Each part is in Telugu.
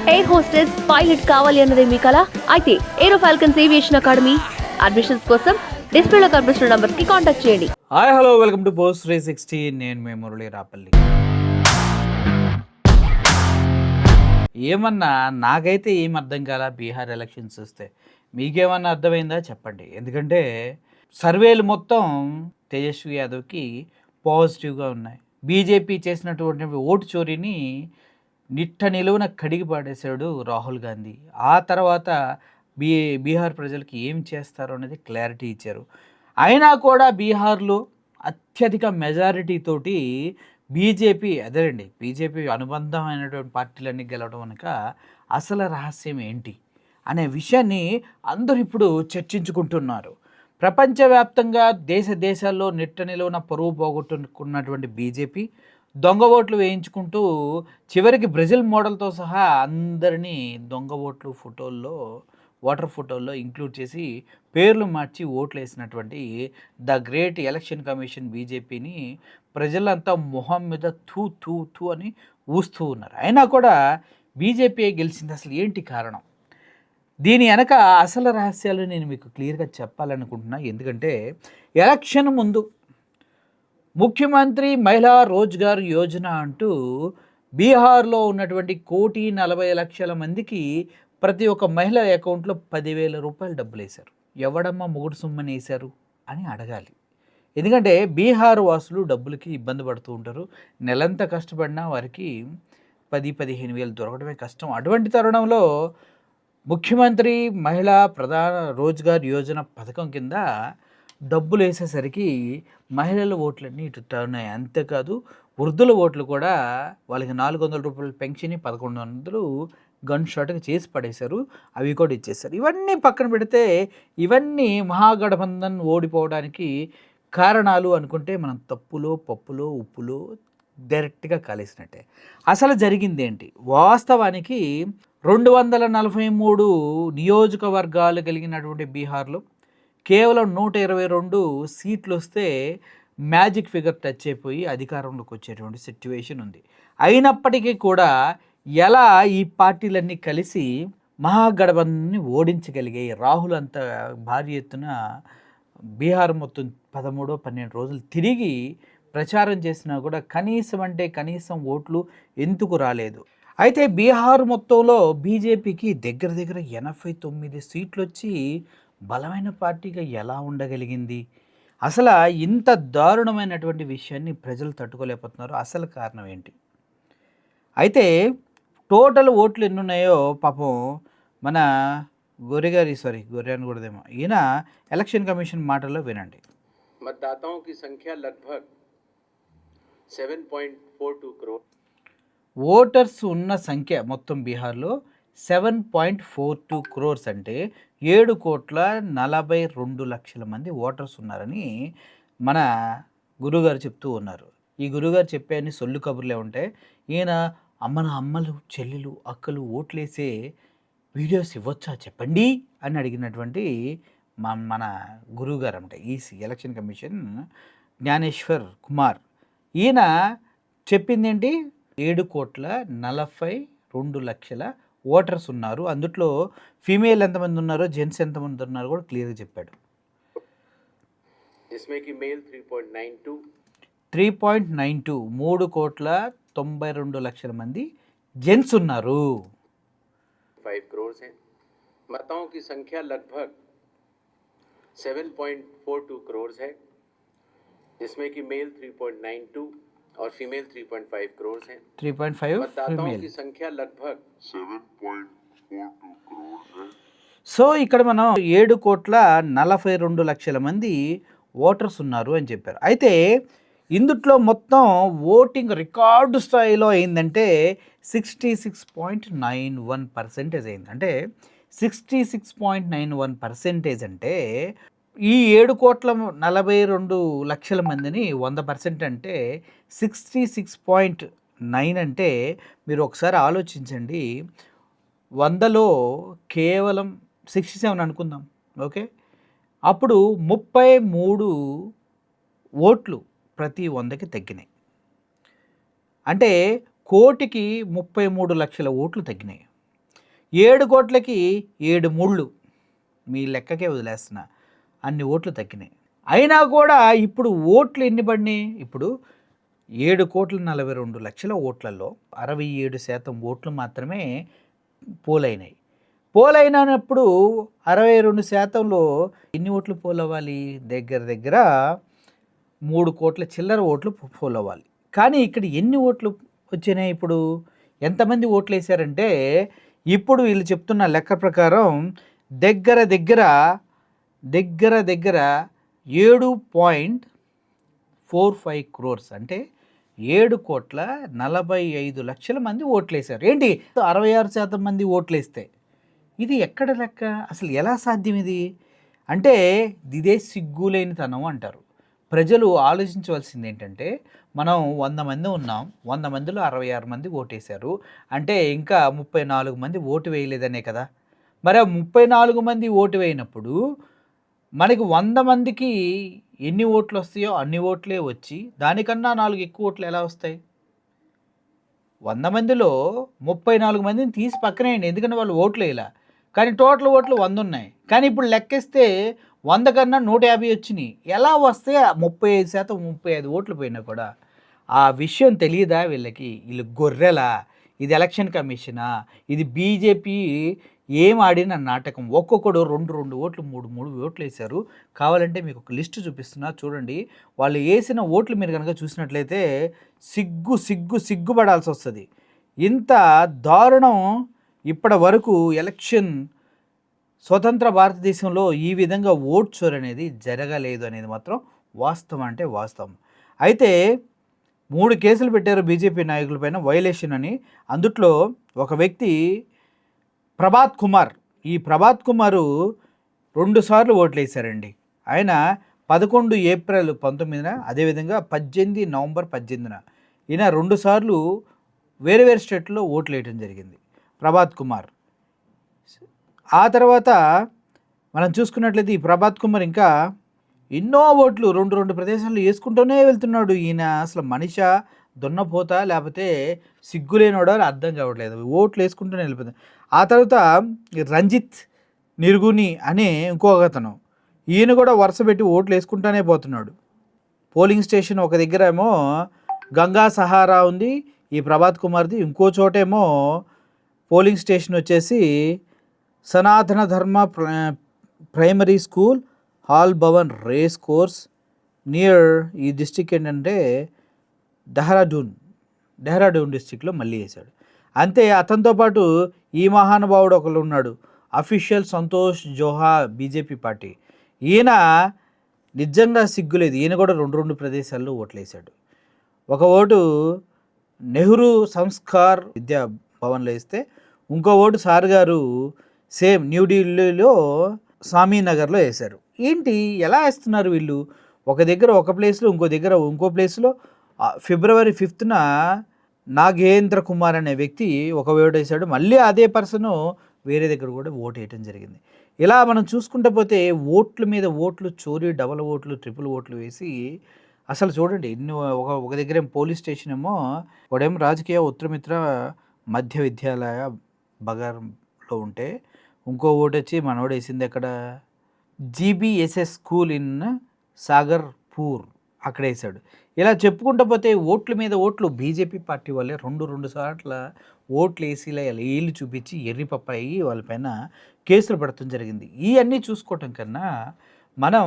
ఎయిర్ హోస్టెస్ పైలట్ కావాలి అన్నదే మీ కల అయితే ఏరో ఫాల్కన్స్ ఏవియేషన్ అకాడమీ అడ్మిషన్స్ కోసం డిస్ప్లేలో కనిపిస్తున్న నంబర్స్ కి కాంటాక్ట్ చేయండి. Hi hello welcome to post 360. నేను మీ మురళి రాపల్లి. ఏమన్నా నాకైతే ఏం అర్థం కాల బీహార్ ఎలక్షన్స్ వస్తే మీకేమన్నా అర్థమైందా చెప్పండి. ఎందుకంటే సర్వేలు మొత్తం తేజస్వి యాదవ్కి పాజిటివ్గా ఉన్నాయి. బీజేపీ చేసినటువంటి ఓటు చోరీని నిట్ట నిలువున కడిగి పాడేశాడు రాహుల్ గాంధీ. ఆ తర్వాత బీహార్ ప్రజలకి ఏం చేస్తారో అనేది క్లారిటీ ఇచ్చారు. అయినా కూడా బీహార్లో అత్యధిక మెజారిటీ తోటి బీజేపీ అనుబంధమైనటువంటి పార్టీలన్నీ గెలవడం కనుక అసలు రహస్యం ఏంటి అనే విషయాన్ని అందరూ ఇప్పుడు చర్చించుకుంటున్నారు. ప్రపంచవ్యాప్తంగా దేశాల్లో నిట్ట నిలువున పరువు పోగొట్టుకున్నటువంటి బీజేపీ దొంగ ఓట్లు వేయించుకుంటూ చివరికి బ్రెజిల్ మోడల్తో సహా అందరినీ దొంగ ఓట్లు ఓటర్ ఫోటోల్లో ఇంక్లూడ్ చేసి పేర్లు మార్చి ఓట్లు వేసినటువంటి ద గ్రేట్ ఎలక్షన్ కమిషన్ బీజేపీని ప్రజలంతా మొహం మీద థూ థూ థూ అని ఊస్తూ ఉన్నారు. అయినా కూడా బీజేపీ గెలిచింది. అసలు ఏంటి కారణం? దీని వెనక అసలు రహస్యాలు నేను మీకు క్లియర్గా చెప్పాలనుకుంటున్నా. ఎందుకంటే ఎలక్షన్ ముందు ముఖ్యమంత్రి మహిళా రోజ్గార్ యోజన అంటూ బీహార్లో ఉన్నటువంటి 1,40,00,000 మందికి ప్రతి ఒక్క మహిళ అకౌంట్లో 10,000 రూపాయలు డబ్బులు వేశారు. ఎవడమ్మా మొగుడు సొమ్మని వేశారు అని అడగాలి. ఎందుకంటే బీహార్ వాసులు డబ్బులకి ఇబ్బంది పడుతూ ఉంటారు. నెలంతా కష్టపడినా వారికి 10-15 వేలు దొరకడమే కష్టం. అటువంటి తరుణంలో ముఖ్యమంత్రి మహిళా ప్రధాన రోజ్గార్ యోజన పథకం కింద డబ్బులు వేసేసరికి మహిళల ఓట్లన్నీ ఇటు ఉన్నాయి. అంతేకాదు వృద్ధుల ఓట్లు కూడా వాళ్ళకి 400 రూపాయల పెన్షన్ 1,100 గన్ షాట్గా చేసి పడేశారు. అవి కూడా ఇచ్చేశారు. ఇవన్నీ పక్కన పెడితే ఇవన్నీ మహాగఠబంధన్ ఓడిపోవడానికి కారణాలు అనుకుంటే మనం తప్పులో పప్పులో ఉప్పులో డైరెక్ట్గా కాలేసినట్టే. అసలు జరిగింది ఏంటి? వాస్తవానికి 243 నియోజకవర్గాలు కలిగినటువంటి బీహార్లో కేవలం 122 సీట్లు వస్తే మ్యాజిక్ ఫిగర్ టచ్ అయిపోయి అధికారంలోకి వచ్చేటువంటి సిట్యువేషన్ ఉంది. అయినప్పటికీ కూడా ఎలా ఈ పార్టీలన్నీ కలిసి మహాగఠబంధన్ని ఓడించగలిగాయి? రాహుల్ అంత భారీ ఎత్తున బీహార్ మొత్తం 13-12 రోజులు తిరిగి ప్రచారం చేసినా కూడా కనీసం ఓట్లు ఎందుకు రాలేదు? అయితే బీహార్ మొత్తంలో బీజేపీకి దగ్గర 89 సీట్లు వచ్చి బలమైన పార్టీగా ఎలా ఉండగలిగింది? అసలు ఇంత దారుణమైనటువంటి విషయాన్ని ప్రజలు తట్టుకోలేకపోతున్నారు. అసలు కారణం ఏంటి? అయితే టోటల్ ఓట్లు ఎన్ని ఉన్నాయో పాపం మన గొర్రె అని కూడదేమో ఈయన ఎలక్షన్ కమిషన్ మాటల్లో వినండి. मतदाताओं సంఖ్య लगभग 7.42 करोड़. ఓటర్స్ ఉన్న సంఖ్య మొత్తం బీహార్లో 7.42 crores అంటే 7,42,00,000 మంది ఓటర్స్ ఉన్నారని మన గురుగారు చెప్తూ ఉన్నారు. ఈ గురుగారు చెప్పే అన్ని సొల్లు కబుర్లే ఉంటాయి. ఈయన అమ్మలు చెల్లెలు అక్కలు ఓట్లేసే వీడియోస్ ఇవ్వచ్చా చెప్పండి అని అడిగినటువంటి మన గురువుగారు అంటే ఈ ఎలక్షన్ కమిషన్ జ్ఞానేశ్వర్ కుమార్. ఈయన చెప్పిందేంటి? 7,42,00,000 ఓటర్స్ ఉన్నారు. అందుట్లో ఫీమేల్ ఎంతమంది ఉన్నారో జెంట్స్ ఎంతమంది ఉన్నారో కూడా క్లియర్గా చెప్పాడు. 3.92 3,92,00,000 మంది జెంట్స్ ఉన్నారు. 5 करोड़ है. मतदाताओं की संख्या लगभग 7.42 करोड़ है, जिसमें कि मेल 3.92 और फीमेल 3.5 करोड़ हैं. 3.5 मतदाताओं की संख्या लगभग 7.42 करोड़ है. సో ఇక్కడ మనం 7,42,00,000 మంది ఓటర్స్ ఉన్నారు అని చెప్పారు. అయితే ఇందుట్లో మొత్తం ఓటింగ్ రికార్డు స్థాయిలో అయిందంటే 66.91% అయింది. అంటే 66.91% అంటే ఈ 7,42,00,000 మందిని 100% అంటే 66.9 అంటే మీరు ఒకసారి ఆలోచించండి. 100లో కేవలం 67 అనుకుందాం, ఓకే. అప్పుడు 33 ఓట్లు ప్రతి 100కి తగ్గినాయి. అంటే 1,33,00,000 ఓట్లు తగ్గినాయి. 7 కోట్లకి 7 ముళ్ళు, మీ లెక్కకే వదిలేస్తున్నా, అన్ని ఓట్లు తగ్గినాయి. అయినా కూడా ఇప్పుడు ఓట్లు ఎన్ని పడినాయి? ఇప్పుడు 7,42,00,000 ఓట్లలో 67% ఓట్లు మాత్రమే పోలైనాయి. పోలైనప్పుడు 62%లో ఎన్ని ఓట్లు పోలవ్వాలి? దగ్గర దగ్గర 3 కోట్ల చిల్లర ఓట్లు పోలవ్వాలి. కానీ ఇక్కడ ఎన్ని ఓట్లు వచ్చినాయి? ఇప్పుడు ఎంతమంది ఓట్లు వేశారంటే, ఇప్పుడు వీళ్ళు చెప్తున్న లెక్క ప్రకారం దగ్గర దగ్గర 7.45 crores, అంటే 7,45,00,000 మంది ఓట్లేశారు. ఏంటి 66% మంది ఓట్లేస్తే ఇది ఎక్కడ లెక్క? అసలు ఎలా సాధ్యం ఇది? అంటే ఇదే సిగ్గులేనితనం అంటారు. ప్రజలు ఆలోచించవలసింది ఏంటంటే, మనం 100 మంది ఉన్నాం, 100 మందిలో 66 మంది ఓటేశారు అంటే ఇంకా 34 మంది ఓటు వేయలేదనే కదా. మరి ఆ 34 మంది ఓటు వేయినప్పుడు మనకి 100 మందికి ఎన్ని ఓట్లు వస్తాయో అన్ని ఓట్లే వచ్చి దానికన్నా 4 ఎక్కువ ఓట్లు ఎలా వస్తాయి? 100 మందిలో 34 మందిని తీసి పక్కనేయండి, ఎందుకంటే వాళ్ళు ఓట్లు వేయలా. కానీ టోటల్ ఓట్లు 100 ఉన్నాయి. కానీ ఇప్పుడు లెక్కేస్తే 100 కన్నా 150 వచ్చినాయి. ఎలా వస్తే 35%, 35 ఓట్లు పోయినా కూడా ఆ విషయం తెలియదా వీళ్ళకి? వీళ్ళు గొర్రెలా? ఇది ఎలక్షన్ కమిషనా? ఇది బీజేపీ ఏం ఆడిన నాటకం. ఒక్కొక్కడు 2 ఓట్లు 3 ఓట్లు వేశారు. కావాలంటే మీకు ఒక లిస్టు చూపిస్తున్నా చూడండి. వాళ్ళు వేసిన ఓట్లు మీరు కనుక చూసినట్లయితే సిగ్గుపడాల్సి వస్తుంది. ఇంత దారుణం ఇప్పటి వరకు ఎలక్షన్ స్వతంత్ర భారతదేశంలో ఈ విధంగా ఓట్ చోర్ అనేది జరగలేదు అనేది మాత్రం వాస్తవం అంటే వాస్తవం. అయితే 3 కేసులు పెట్టారు బీజేపీ నాయకులపైన వైలేషన్ అని. అందుట్లో ఒక వ్యక్తి ప్రభాత్ కుమార్, ఈ ప్రభాత్ కుమారు 2 సార్లు ఓట్లు వేశారండి. ఆయన 11 ఏప్రిల్ 19న, అదేవిధంగా 18 నవంబర్ 18న ఈయన 2 సార్లు వేరే స్టేట్లో ఓట్లు వేయడం జరిగింది ప్రభాత్ కుమార్. ఆ తర్వాత మనం చూసుకున్నట్లయితే ఈ ప్రభాత్ కుమార్ ఇంకా ఎన్నో ఓట్లు 2 ప్రదేశాల్లో వేసుకుంటూనే వెళ్తున్నాడు. ఈయన అసలు మనిషా, దున్నపోతా, లేకపోతే సిగ్గులేనోడో అర్థం కావట్లేదు. ఓట్లు వేసుకుంటూనే వెళ్ళిపోతుంది. ఆ తర్వాత రంజిత్ నిర్గుని అనే ఇంకొక అతను, ఈయన కూడా వరుస పెట్టి ఓట్లు వేసుకుంటూనే పోతున్నాడు. పోలింగ్ స్టేషన్ ఒక దగ్గర ఏమో గంగా సహారా ఉంది ఈ ప్రభాత్ కుమార్ది, ఇంకో చోటేమో పోలింగ్ స్టేషన్ వచ్చేసి Sanatan Dharma primary school, hall Bhavan race course near. ఈ డిస్టిక్ ఏంటంటే డెహ్రాడూన్ డిస్టిక్లో మళ్ళీ వేశాడు. అంతే, అతనితో పాటు ఈ మహానుభావుడు ఒకరు ఉన్నాడు, అఫీషియల్ సంతోష్ జోహా, బీజేపీ పార్టీ. ఈయన నిజంగా సిగ్గులేదు, ఈయన కూడా 2 ప్రదేశాల్లో ఓట్లు వేశాడు. ఒక ఓటు నెహ్రూ సంస్కార్ విద్యా భవన్లో వేస్తే, ఇంకో ఓటు సార్ గారు సేమ్ న్యూఢిల్లీలో స్వామీనగర్లో వేశారు. ఏంటి ఎలా వేస్తున్నారు వీళ్ళు? ఒక దగ్గర ఒక ప్లేస్లో, ఇంకో దగ్గర ఇంకో ప్లేస్లో. ఫిబ్రవరి 5న నాగేంద్ర కుమార్ అనే వ్యక్తి ఒక ఓటు వేశాడు, మళ్ళీ అదే పర్సను వేరే దగ్గర కూడా ఓటు వేయటం జరిగింది. ఇలా మనం చూసుకుంటూ పోతే ఓట్ల మీద ఓట్లు చోరీ, డబల్ ఓట్లు, ట్రిపుల్ ఓట్లు వేసి అసలు చూడండి ఎన్ని. ఒక దగ్గర పోలీస్ స్టేషన్ ఏమో ఒకడేమో రాజకీయ ఉత్తరమిత్ర మధ్య విద్యాలయ బగార్లో ఉంటే, ఇంకో ఓటు వచ్చి మనోడు వేసింది ఎక్కడ జీబీఎస్ఎస్ స్కూల్ ఇన్ సాగర్పూర్, అక్కడ వేశాడు. ఇలా చెప్పుకుంటూ పోతే ఓట్ల మీద ఓట్లు బీజేపీ పార్టీ వాళ్ళే 2 సార్ల ఓట్లు వేసి వీళ్ళు చూపించి ఎర్రిపప్పాయి వాళ్ళపైన కేసులు పడటం జరిగింది. ఇవన్నీ చూసుకోవటం కన్నా మనం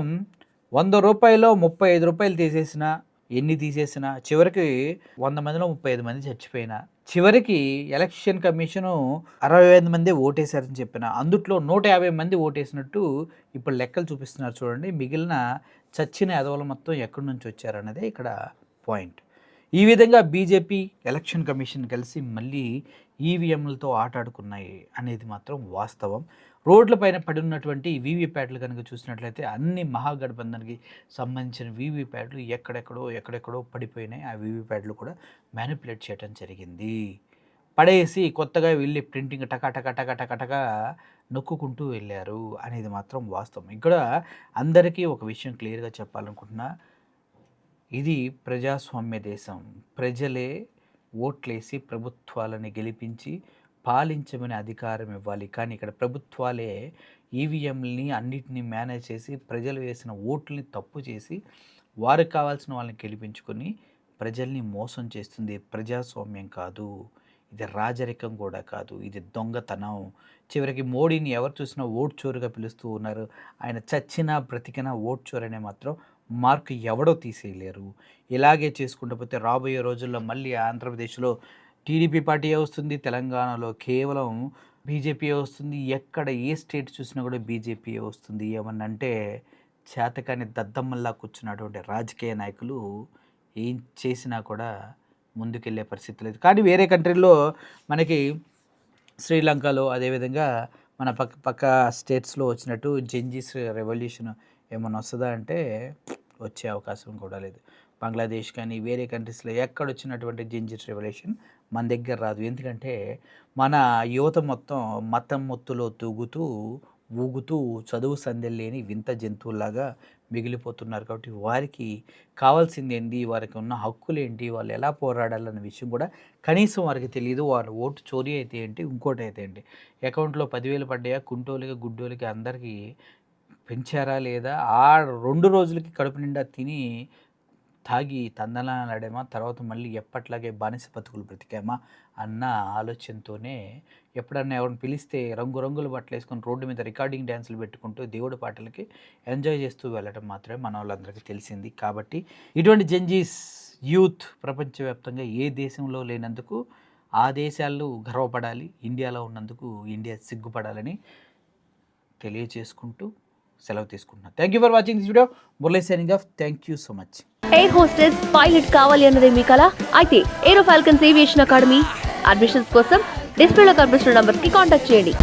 100 రూపాయలో 35 రూపాయలు తీసేసినా, ఎన్ని తీసేసినా, చివరికి 100 మందిలో 35 మంది చచ్చిపోయినా, చివరికి ఎలక్షన్ కమిషను 65 మంది ఓటేశారని చెప్పిన, అందుట్లో 150 మంది ఓటేసినట్టు ఇప్పుడు లెక్కలు చూపిస్తున్నారు చూడండి. మిగిలిన చచ్చిన ఎదవలు మొత్తం ఎక్కడి నుంచి వచ్చారన్నదే ఇక్కడ పాయింట్. ఈ విధంగా బీజేపీ, ఎలక్షన్ కమిషన్ కలిసి మళ్ళీ ఈవీఎంలతో ఆటాడుకున్నాయి అనేది మాత్రం వాస్తవం. రోడ్లపైన పడి ఉన్నటువంటి వీవీప్యాట్లు కనుక చూసినట్లయితే అన్ని మహాగఠబంధన్కి సంబంధించిన వీవీప్యాట్లు ఎక్కడెక్కడో పడిపోయినాయి. ఆ వీవీప్యాట్లు కూడా మ్యానిపులేట్ చేయడం జరిగింది. పడేసి కొత్తగా వెళ్ళి ప్రింటింగ్ టక నొక్కుంటూ వెళ్ళారు అనేది మాత్రం వాస్తవం. ఇక్కడ అందరికీ ఒక విషయం క్లియర్గా చెప్పాలనుకుంటున్నా, ఇది ప్రజాస్వామ్య దేశం. ప్రజలే ఓట్లేసి ప్రభుత్వాలని గెలిపించి పాలించమని అధికారం ఇవ్వాలి. కానీ ఇక్కడ ప్రభుత్వాలే ఈవీఎంలని అన్నిటిని మేనేజ్ చేసి ప్రజలు వేసిన ఓట్లని తప్పు చేసి వారికి కావాల్సిన వాళ్ళని గెలిపించుకొని ప్రజల్ని మోసం చేస్తుంది. ప్రజాస్వామ్యం కాదు, ఇది రాజరికం కూడా కాదు, ఇది దొంగతనం. చివరికి మోడీని ఎవరు చూసినా ఓట్ చోరుగా పిలుస్తూ ఉన్నారు. ఆయన చచ్చినా బ్రతికినా ఓట్ చోరనే మాత్రం మార్కు ఎవడో తీసేయలేరు. ఇలాగే చేసుకుంటూ పోతే రాబోయే రోజుల్లో మళ్ళీ ఆంధ్రప్రదేశ్లో టీడీపీ పార్టీయే వస్తుంది, తెలంగాణలో కేవలం బీజేపీయే వస్తుంది, ఎక్కడ ఏ స్టేట్ చూసినా కూడా బీజేపీయే వస్తుంది. ఏమన్నంటే చేతకాని దద్దమ్మల్లా కూర్చున్నటువంటి రాజకీయ నాయకులు ఏం చేసినా కూడా ముందుకెళ్ళే పరిస్థితి లేదు. కానీ వేరే కంట్రీల్లో మనకి శ్రీలంకలో అదేవిధంగా మన పక్క స్టేట్స్లో వచ్చినట్టు జెంజీస్ రెవల్యూషన్ ఏమైనా వస్తుందా అంటే వచ్చే అవకాశం కూడా లేదు. బంగ్లాదేశ్ కానీ వేరే కంట్రీస్లో ఎక్కడ వచ్చినటువంటి జెంజీస్ రెవల్యూషన్ మన దగ్గర రాదు. ఎందుకంటే మన యువత మొత్తం మతం మొత్తులో తూగుతూ ఊగుతూ చదువు సంధ్యలు లేని వింత జంతువుల్లాగా మిగిలిపోతున్నారు. కాబట్టి వారికి కావాల్సింది ఏంటి, వారికి ఉన్న హక్కులు ఏంటి, వాళ్ళు ఎలా పోరాడాలన్న విషయం కూడా కనీసం వారికి తెలియదు. వారు ఓటు చోరీ అయితే ఏంటి, ఇంకోటి అయితే ఏంటి, అకౌంట్లో 10,000 పడ్డాయా, కుంటోళ్ళకి గుడ్డోళ్ళకి అందరికీ పెంచారా లేదా, ఆ 2 రోజులకి కడుపు నిండా తిని తాగి తందనాలాడేమా, తర్వాత మళ్ళీ ఎప్పట్లాగే బానిస బతుకులు బ్రతికామా అన్న ఆలోచనతోనే ఎప్పుడన్నా ఎవరిని పిలిస్తే రంగురంగుల బట్టలు వేసుకొని రోడ్డు మీద రికార్డింగ్ డ్యాన్సులు పెట్టుకుంటూ దేవుడి పాటలకి ఎంజాయ్ చేస్తూ వెళ్ళడం మాత్రమే మన వాళ్ళందరికీ తెలిసింది. కాబట్టి ఇటువంటి జెంజీస్ యూత్ ప్రపంచవ్యాప్తంగా ఏ దేశంలో లేనందుకు ఆ దేశాలు గర్వపడాలి, ఇండియాలో ఉన్నందుకు ఇండియా సిగ్గుపడాలని తెలియచేసుకుంటూ సెలవు తీసుకుంటున్నాను. Thank you for watching this video. Murali signing off. Thank you so much. Air hostess pilot కావాలి అన్నదే మీ కల అయితే ఏరో ఫాల్కన్స్ ఏవియేషన్ అకాడమీ అడ్మిషన్స్ కోసం డిస్ప్లేలో కనిపిస్తున్న నంబర్స్ కి కాంటాక్ట్ చేయండి.